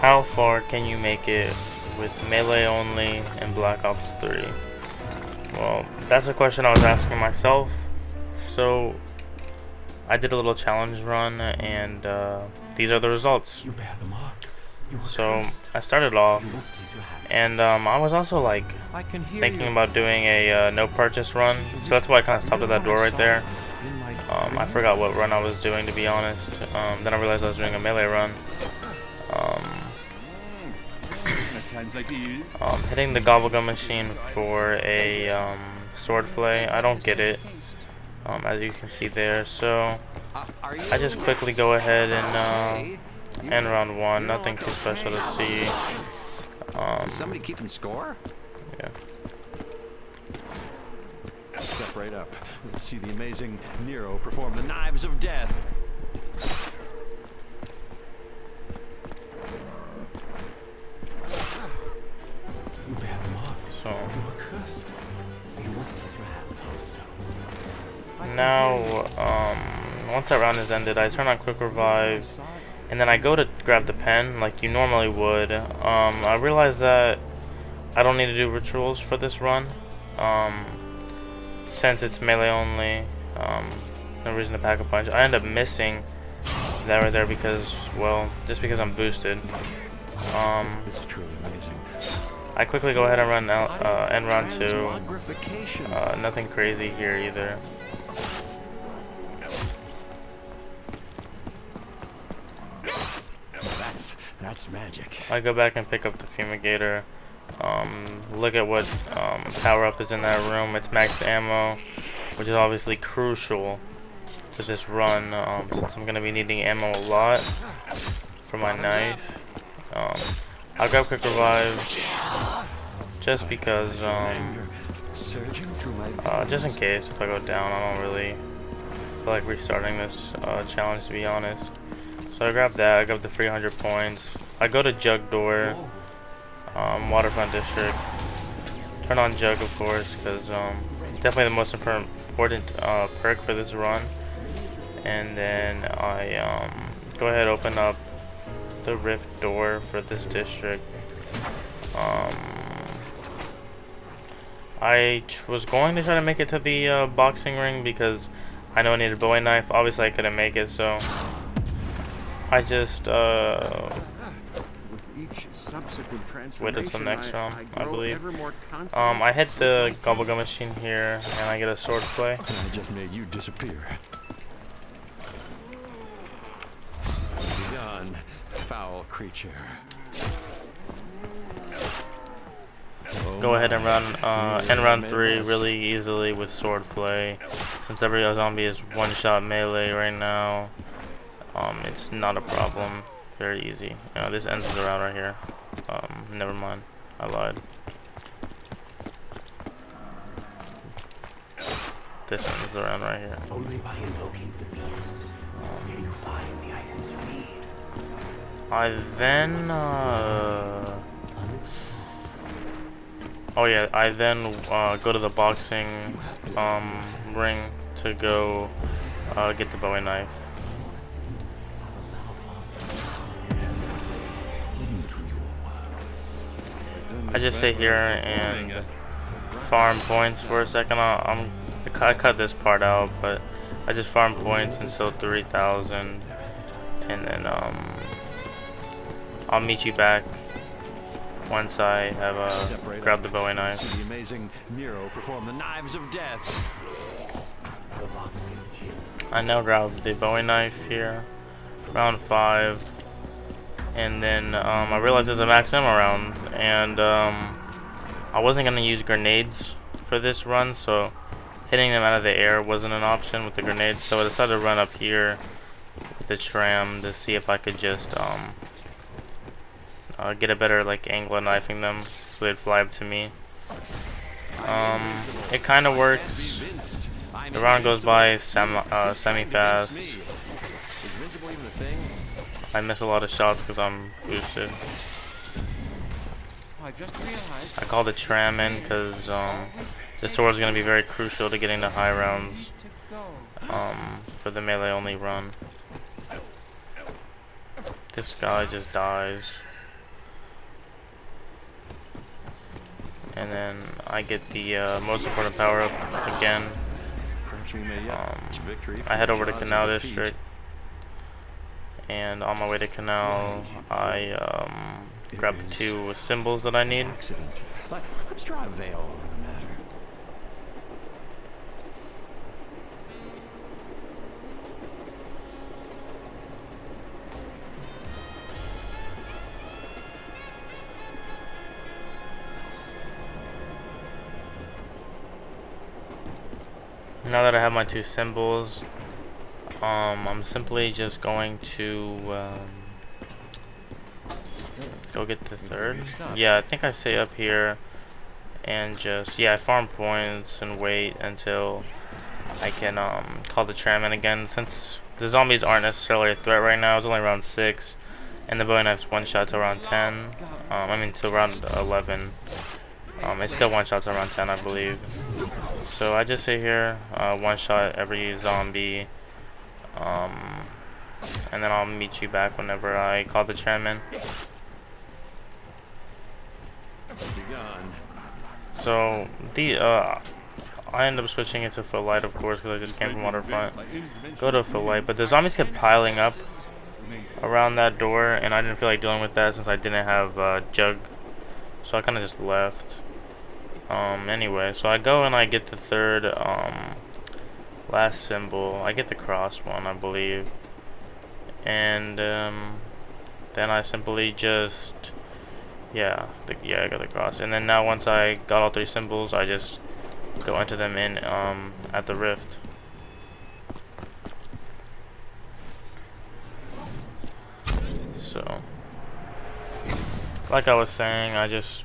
How far can you make it with melee only in Black Ops 3? Well, that's a question I was asking myself. So I did a little challenge run, and these are the results. You bear the mark. So I started off, and I was also like thinking about doing a no purchase run. So that's why I kind of stopped at that door right there. I forgot what run I was doing, to be honest. Then I realized I was doing a melee run. Hitting the gobblegum machine for a sword play. I don't get it, as you can see there. So I just quickly go ahead and end round one. Nothing too special to see. Is somebody keeping score? Yeah. Step right up. See the amazing Nero perform the knives of death. You bear the mark. So You were cursed. You must kiss your hand, Hearthstone. now, once that round is ended, I turn on quick revive, and then I go to grab the pen like you normally would. I realize that I don't need to do rituals for this run, since it's melee only. No reason to pack a punch. I end up missing that right there because, well, just because I'm boosted. This is truly amazing. I quickly go ahead and run out, end round two. Nothing crazy here either. That's magic. I go back and pick up the fumigator. Look at what power up is in that room. It's max ammo, which is obviously crucial to this run, since I'm gonna be needing ammo a lot for my knife. I'll grab quick revive just because, just in case if I go down. I don't really feel like restarting this challenge, to be honest. So I grab that. I grab the 300 points. I go to Jug Door, Waterfront District. Turn on Jug, of course, because definitely the most important perk for this run. And then I go ahead and open up the Rift Door for this district. I was going to try to make it to the boxing ring because I know I needed a Bowie knife. Obviously I couldn't make it, so I just wait until next round, I believe. I hit the gobblegum machine here, and I get a sword play. I just made you disappear. Done, foul creature. Go ahead and end round 3 really easily with sword play. Since every zombie is one-shot melee right now, it's not a problem. Very easy. This ends the round right here. Never mind. I lied. This ends the round right here. Only by invoking the beast can you find the items you need. I then, oh yeah, I then go to the boxing ring to go get the Bowie knife. I just sit here and farm points for a second. I cut this part out, but I just farm points until 3,000, and then I'll meet you back once I have grabbed the Bowie knife. See the amazing Nero perform the knives of death. I now grab the Bowie knife here, round 5. And then I realized there's a max ammo round, and I wasn't gonna use grenades for this run, so hitting them out of the air wasn't an option with the grenades. So I decided to run up here with the tram to see if I could just get a better angle of knifing them, so they'd fly up to me. It kind of works. The round goes by semi-fast. I miss a lot of shots because I'm boosted. I call the tram in because the sword is going to be very crucial to getting the high rounds for the melee only run. This guy just dies. and then I get the most important power up again. Perhaps we may yet reach victory I from head the over to jaws of Canal defeat. District, and on my way to Canal, I grab the 2 symbols that I need. Accident. Let's draw a veil over the matter. Now that I have my 2 symbols, I'm simply just going to go get the 3rd. Yeah, I think I stay up here and just, yeah, I farm points and wait until I can call the tram in again. Since the zombies aren't necessarily a threat right now, it's only around 6, and the bowie knife's one-shot to around 10. I mean to around 11. It's still one-shots around 10, I believe. So I just sit here, one-shot every zombie, and then I'll meet you back whenever I call the tram in. So I end up switching it to full light, of course, because I just came from Waterfront. Go to full light, but the zombies kept piling up around that door, and I didn't feel like dealing with that since I didn't have Jug, so I kind of just left. Anyway, so I go and I get the 3rd last symbol. I get the cross one, I believe, and then I simply just I got the cross. And then now once I got all 3 symbols, I just go into them in at the rift. So like I was saying, I just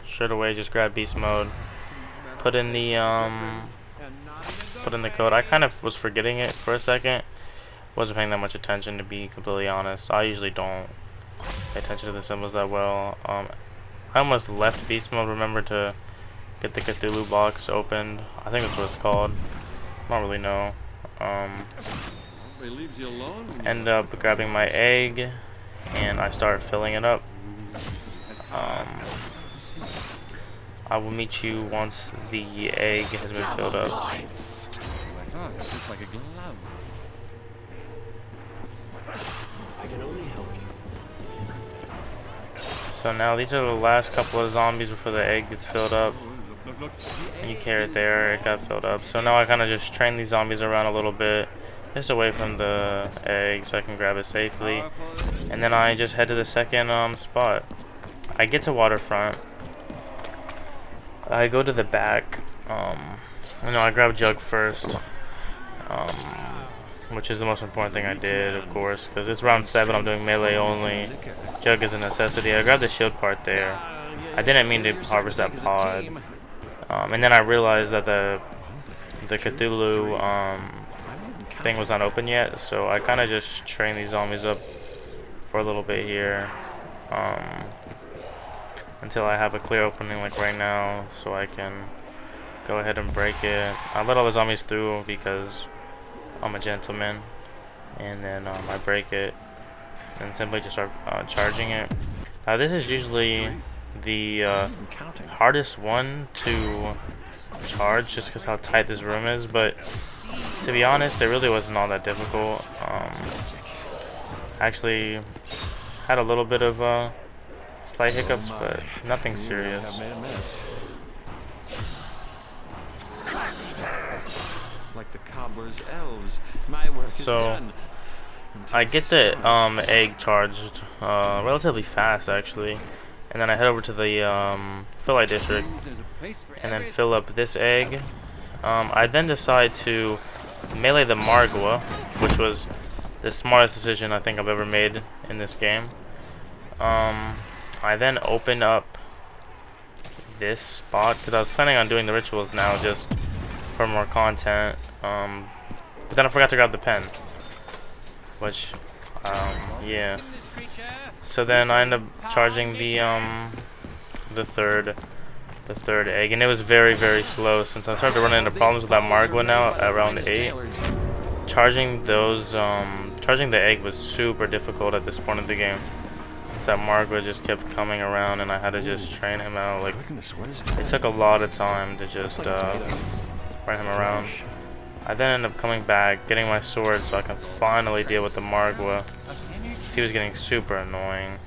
straight away just grab beast mode, put in the code. I kind of was forgetting it for a second. Wasn't paying that much attention, to be completely honest. I usually don't pay attention to the symbols that well. I almost left beast mode. Remember to get the Cthulhu box opened. I think that's what it's called. I don't really know. End up grabbing my egg, and I start filling it up. I will meet you once the egg has been filled up. Oh, it's just like a glove. I can only help you. So now these are the last couple of zombies before the egg gets filled up. And you carry it there, it got filled up. So now I kind of just train these zombies around a little bit, just away from the egg so I can grab it safely. And then I just head to the 2nd spot. I get to Waterfront. I go to the back. I grab Jug first, which is the most important thing I did, of course, because it's round 7. I'm doing melee only. Jug is a necessity. I grabbed the shield part there. I didn't mean to harvest that pod, and then I realized that the Cthulhu thing was not open yet, so I kind of just train these zombies up for a little bit here. Until I have a clear opening like right now, so I can go ahead and break it. I let all the zombies through because I'm a gentleman, and then I break it and simply just start charging it. Now this is usually the hardest one to charge just because how tight this room is, but to be honest, it really wasn't all that difficult. Actually had a little bit of slight hiccups, but nothing serious. Like the cobbler's elves, my work is done. I get the egg charged relatively fast, actually, and then I head over to the fill light district and then fill up this egg. I then decide to melee the Margwa, which was the smartest decision I think I've ever made in this game. I then open up this spot because I was planning on doing the rituals now just for more content, but then I forgot to grab the pen, which yeah, so then I end up charging the third egg, and it was very, very slow since I started running into problems with that Margwa now at round 8. Charging the egg was super difficult at this point of the game. that Margwa just kept coming around, and I had to just train him out. Like, Goodness, what is it that? took a lot of time to just Looks like it's made of run him around. flesh. I then ended up coming back, getting my sword so I can finally deal with the Margwa. He was getting super annoying.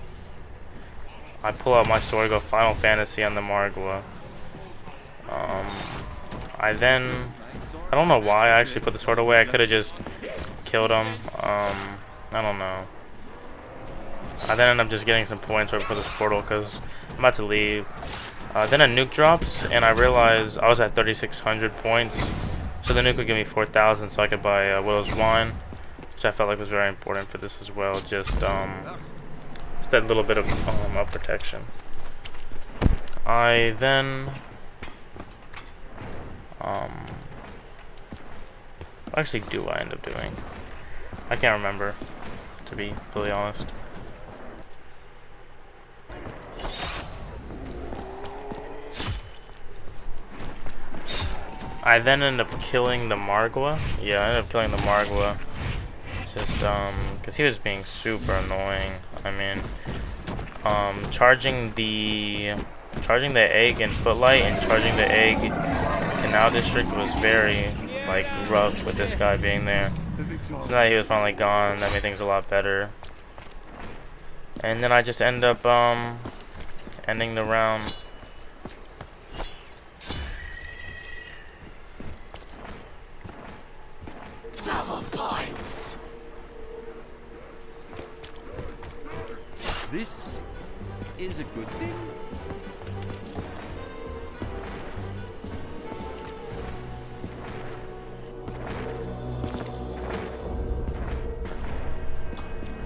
I pull out my sword, go Final Fantasy on the Margwa. I don't know why I actually put the sword away. I could have just killed him. I don't know. I then end up just getting some points right before this portal because I'm about to leave. Then a nuke drops, and I realized I was at 3,600 points. So the nuke would give me 4,000 so I could buy Willow's Wine, which I felt like was very important for this as well. Just that little bit of protection. I then what actually do I end up doing? I can't remember, to be completely honest. I then end up killing the Margwa. Yeah, I ended up killing the Margwa. Just because he was being super annoying. I mean, charging the egg in Footlight and charging the egg in Canal District was very like rough with this guy being there. So now that he was finally gone, that made things a lot better. And then I just end up ending the round. Double points. This is a good thing.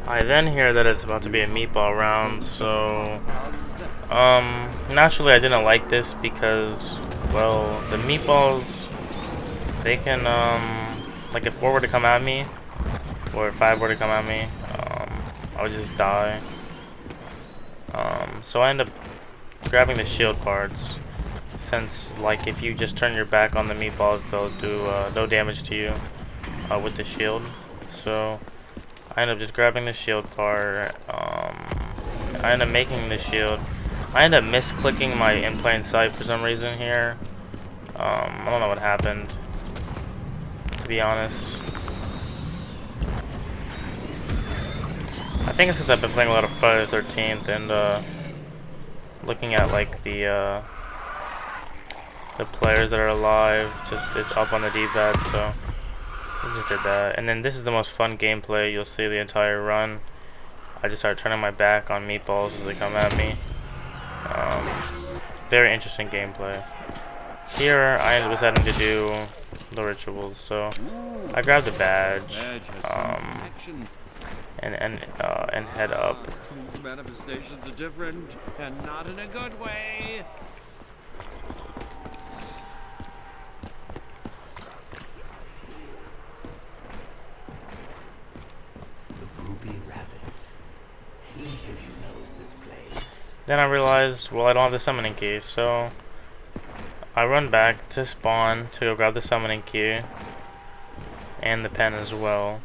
I then hear that it's about to be a meatball round, so naturally I didn't like this because, well, the meatballs, they can like if 4 were to come at me or if 5 were to come at me, I would just die. So I end up grabbing the shield parts, since like if you just turn your back on the meatballs, they'll do no damage to you with the shield. So I end up just grabbing the shield part. I end up making the shield. I end up misclicking my in plain sight for some reason here. I don't know what happened, to be honest. I think it's since I've been playing a lot of Friday the 13th and looking at like the players that are alive, just it's up on the D-pad, so I just did that. And then this is the most fun gameplay you'll see the entire run. I just start turning my back on meatballs as they come at me. Very interesting gameplay. Here I was having to do the rituals, so I grabbed a badge, and head up. These manifestations are different, and not in a good way. Ruby Rabbit. Each of you knows this place. Then I realized, well, I don't have the summoning key, so I run back to spawn to go grab the summoning key and the pen as well.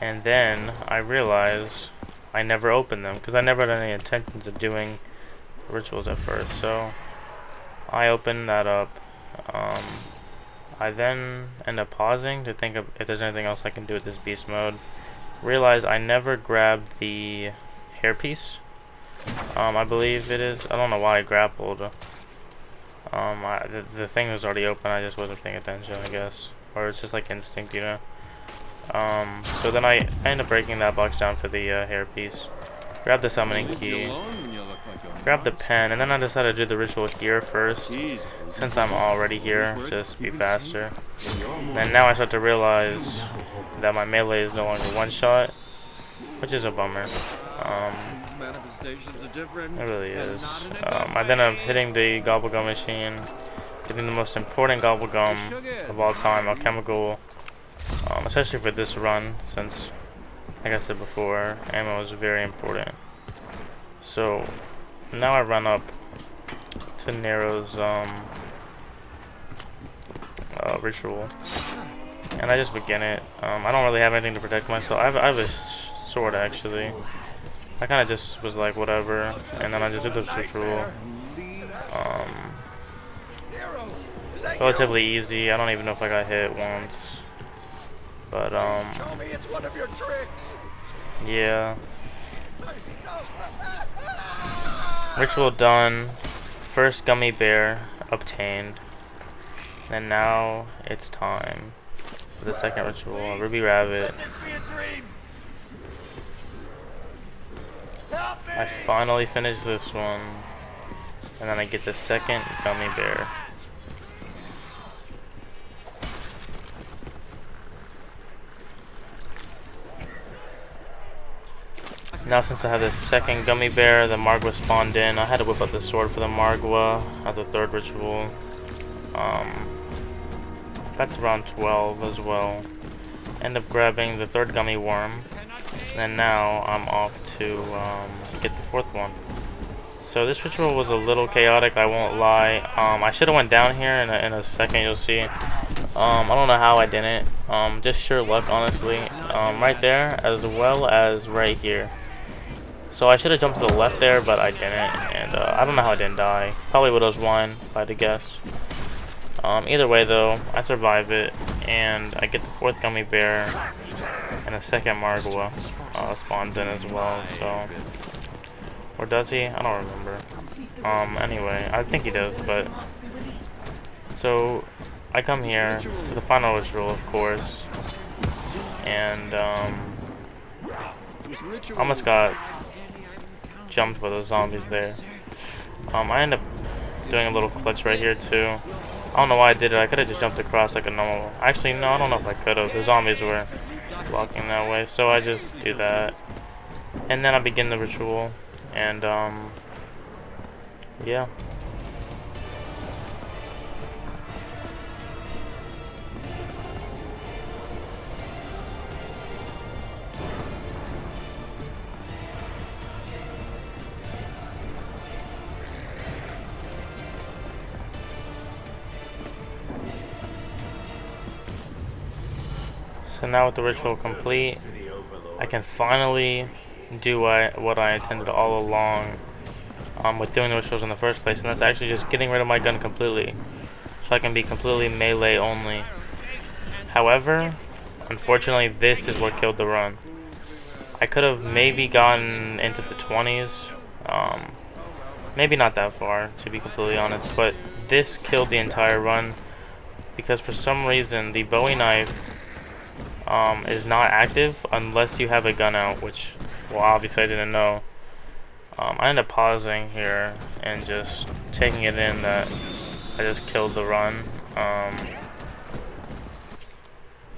And then I realize I never opened them because I never had any intentions of doing rituals at first. So I opened that up. I then end up pausing to think of if there's anything else I can do with this beast mode. Realize I never grabbed the hairpiece. I believe it is. I don't know why I grappled. The thing was already open. I just wasn't paying attention, I guess, or it's just like instinct, you know. So then I end up breaking that box down for the hairpiece. Grab the summoning key. Grab the pen, and then I decided to do the ritual here first, since I'm already here, just be faster. And now I start to realize that my melee is no longer one shot, which is a bummer. It really is. I then am hitting the gobblegum machine, getting the most important gobblegum of all time, alchemical, especially for this run, since, like I said before, ammo is very important. So now I run up to Nero's ritual, and I just begin it. I don't really have anything to protect myself. I have a sword actually. I kind of just was like, whatever, and then I just did this ritual. Relatively easy. I don't even know if I got hit once. But, Tell me it's one of your tricks. yeah. Ritual done. First gummy bear obtained. And now it's time for the second ritual, Ruby Rabbit. I finally finished this one. And then I get the second gummy bear. Now since I have the second gummy bear, the Margwa spawned in. I had to whip out the sword for the Margwa at the third ritual. That's around 12 as well. End up grabbing the third gummy worm. And now I'm off to get the fourth one. So this ritual was a little chaotic, I won't lie. I should have went down here in a second, you'll see. I don't know how I didn't. Just sheer luck, honestly. Right there, as well as right here. So I should have jumped to the left there, but I didn't. And I don't know how I didn't die. Probably Widow's Wine, if I had to guess. Either way, though, I survive it. And I get the fourth gummy bear. And a second Margwa spawns in as well. So, or does he? I don't remember. Anyway, I think he does, but... So, I come here to the final ritual, of course. And, almost got jumped by those zombies there. I end up doing a little clutch right here too. I don't know why I did it. I could have just jumped across like a normal. Actually, no, I don't know if I could have. The zombies were blocking that way, so I just do that. And then I begin the ritual, and yeah. So now with the ritual complete, I can finally do what I intended all along with doing the rituals in the first place, and that's actually just getting rid of my gun completely, so I can be completely melee only. However, unfortunately, this is what killed the run. I could have maybe gotten into the 20s, maybe not that far, to be completely honest, but this killed the entire run, because for some reason the Bowie knife is not active unless you have a gun out, which, well, obviously I didn't know. I ended up pausing here and just taking it in that I just killed the run.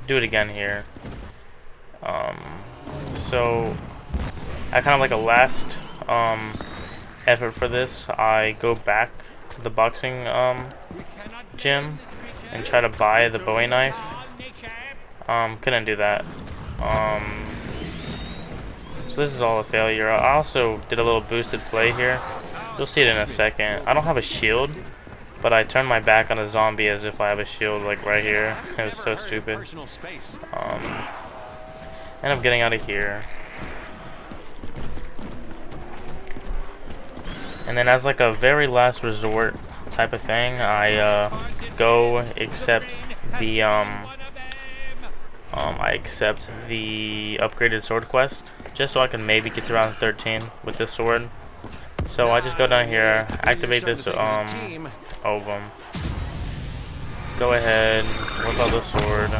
Do it again here. So I kind of like a last effort for this, I go back to the boxing gym and try to buy the Bowie knife. Couldn't do that. So this is all a failure. I also did a little boosted play here. You'll see it in a second. I don't have a shield, but I turned my back on a zombie as if I have a shield, like right here. It was so stupid. End up getting out of here. And then as like a very last resort type of thing, I go accept the upgraded sword quest, just so I can maybe get to round 13 with this sword. So I just go down here, activate this ovum, go ahead, whip out the sword,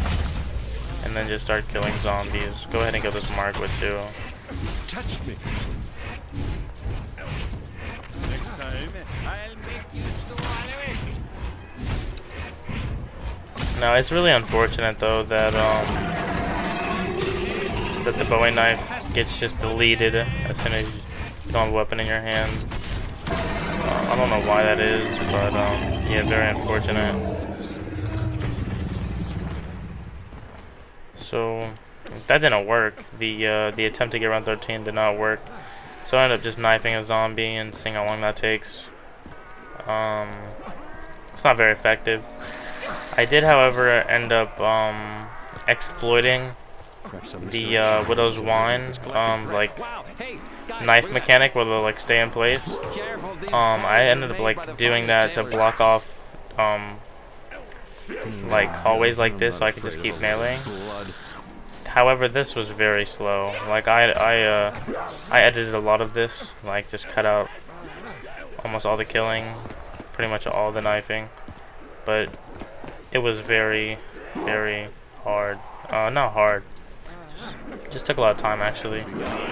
and then just start killing zombies. Go ahead and kill this Margwa too. Touch me. Next time, I'll make you swallow it. Now it's really unfortunate though that that the Bowie knife gets just deleted as soon as you don't have a weapon in your hand. I don't know why that is, but yeah, very unfortunate. So that didn't work. The attempt to get around 13 did not work. So I ended up just knifing a zombie and seeing how long that takes. It's not very effective. I did, however, end up exploiting the Widow's Wine, like knife mechanic where they'll like stay in place. I ended up like doing that to block off like hallways like this so I could just keep meleeing. However, this was very slow. Like I edited a lot of this, like just cut out almost all the killing, pretty much all the knifing, but it was very hard. Not hard. Just took a lot of time actually.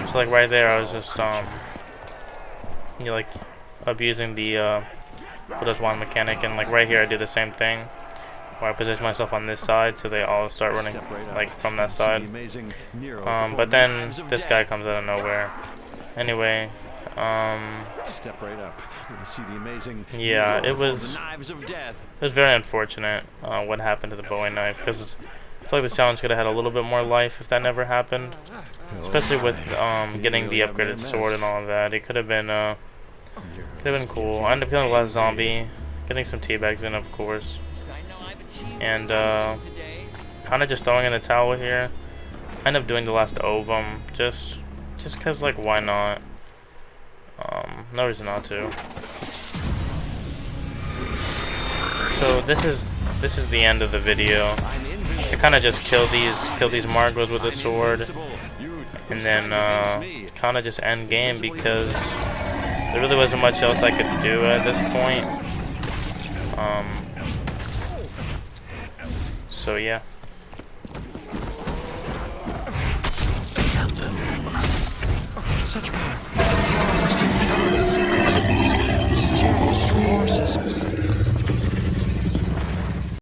So like right there, I was just like abusing the Buddha's wand mechanic, and like right here, I do the same thing, where I position myself on this side so they all start running like from that side. But then this guy comes out of nowhere. Anyway, Step right up. You see the amazing yeah, it was knives of death. very unfortunate what happened to the Bowie knife, because I feel like this challenge could have had a little bit more life if that never happened. Especially with getting the upgraded sword and all of that. It could have been cool. I ended up killing the last zombie, getting some teabags in, of course, and kind of just throwing in a towel here. I ended up doing the last ovum just cause like why not? No reason not to. So this is the end of the video. To kind of just kill these Margos with a sword, and then kind of just end game, because there really wasn't much else I could do at this point. So yeah. Such power must uncover the secrets of these mysterious forces.